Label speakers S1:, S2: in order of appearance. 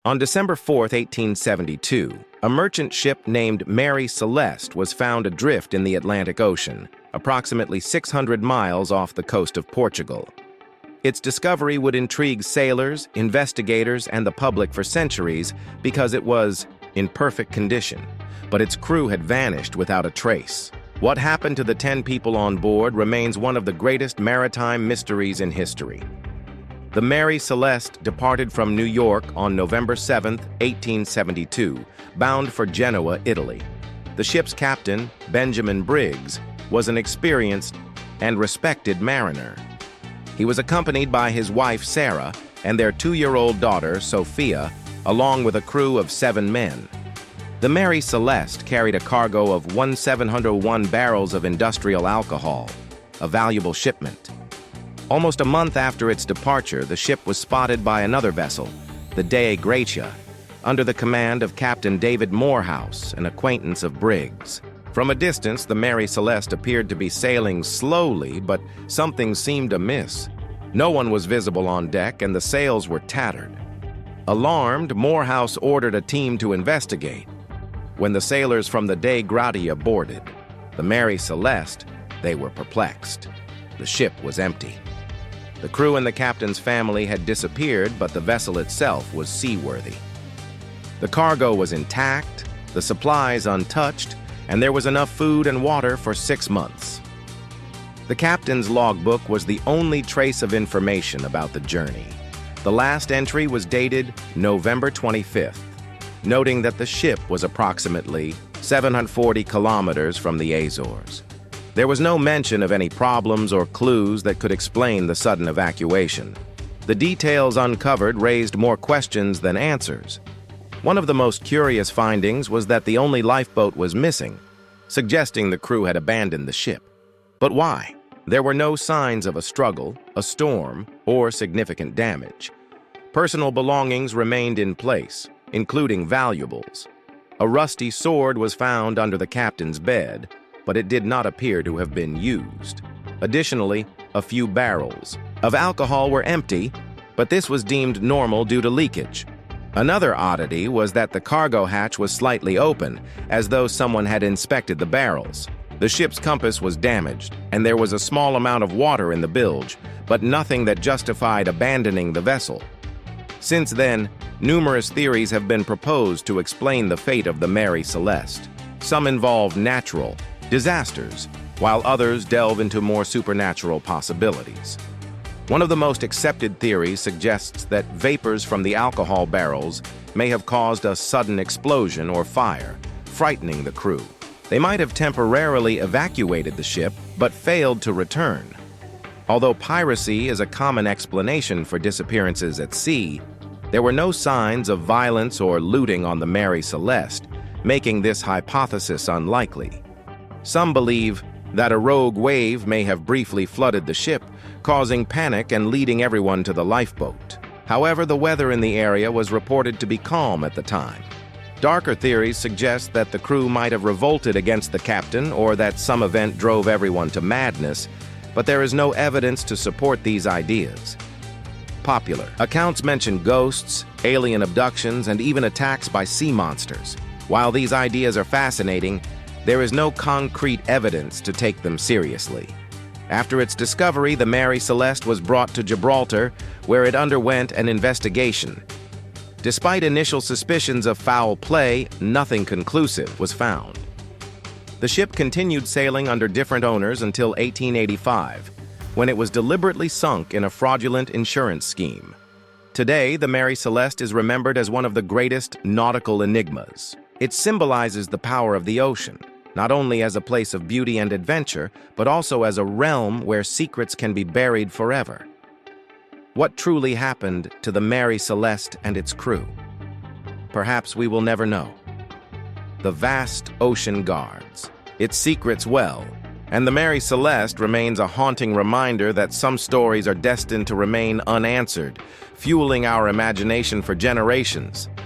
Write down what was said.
S1: On December 4, 1872, a merchant ship named Mary Celeste was found adrift in the Atlantic Ocean, approximately 600 miles off the coast of Portugal. Its discovery would intrigue sailors, investigators, and the public for centuries because it was in perfect condition, but its crew had vanished without a trace. What happened to the 10 people on board remains one of the greatest maritime mysteries in history. The Mary Celeste departed from New York on November 7, 1872, bound for Genoa, Italy. The ship's captain, Benjamin Briggs, was an experienced and respected mariner. He was accompanied by his wife, Sarah, and their 2-year-old daughter, Sophia, along with a crew of 7 men. The Mary Celeste carried a cargo of 1,701 barrels of industrial alcohol, a valuable shipment. Almost a month after its departure, the ship was spotted by another vessel, the Dea Gratia, under the command of Captain David Morehouse, an acquaintance of Briggs. From a distance, the Mary Celeste appeared to be sailing slowly, but something seemed amiss. No one was visible on deck, and the sails were tattered. Alarmed, Morehouse ordered a team to investigate. When the sailors from the Dea Gratia boarded the Mary Celeste, they were perplexed. The ship was empty. The crew and the captain's family had disappeared, but the vessel itself was seaworthy. The cargo was intact, the supplies untouched, and there was enough food and water for 6 months. The captain's logbook was the only trace of information about the journey. The last entry was dated November 25th, noting that the ship was approximately 740 kilometers from the Azores. There was no mention of any problems or clues that could explain the sudden evacuation. The details uncovered raised more questions than answers. One of the most curious findings was that the only lifeboat was missing, suggesting the crew had abandoned the ship. But why? There were no signs of a struggle, a storm, or significant damage. Personal belongings remained in place, including valuables. A rusty sword was found under the captain's bed, but it did not appear to have been used. Additionally, a few barrels of alcohol were empty, but this was deemed normal due to leakage. Another oddity was that the cargo hatch was slightly open, as though someone had inspected the barrels. The ship's compass was damaged, and there was a small amount of water in the bilge, but nothing that justified abandoning the vessel. Since then, numerous theories have been proposed to explain the fate of the Mary Celeste. Some involve natural disasters, while others delve into more supernatural possibilities. One of the most accepted theories suggests that vapors from the alcohol barrels may have caused a sudden explosion or fire, frightening the crew. They might have temporarily evacuated the ship, but failed to return. Although piracy is a common explanation for disappearances at sea, there were no signs of violence or looting on the Mary Celeste, making this hypothesis unlikely. Some believe that a rogue wave may have briefly flooded the ship, causing panic and leading everyone to the lifeboat. However, the weather in the area was reported to be calm at the time. Darker theories suggest that the crew might have revolted against the captain or that some event drove everyone to madness, but there is no evidence to support these ideas. Popular accounts mention ghosts, alien abductions, and even attacks by sea monsters. While these ideas are fascinating, there is no concrete evidence to take them seriously. After its discovery, the Mary Celeste was brought to Gibraltar, where it underwent an investigation. Despite initial suspicions of foul play, nothing conclusive was found. The ship continued sailing under different owners until 1885, when it was deliberately sunk in a fraudulent insurance scheme. Today, the Mary Celeste is remembered as one of the greatest nautical enigmas. It symbolizes the power of the ocean, not only as a place of beauty and adventure, but also as a realm where secrets can be buried forever. What truly happened to the Mary Celeste and its crew? Perhaps we will never know. The vast ocean guards its secrets well, and the Mary Celeste remains a haunting reminder that some stories are destined to remain unanswered, fueling our imagination for generations.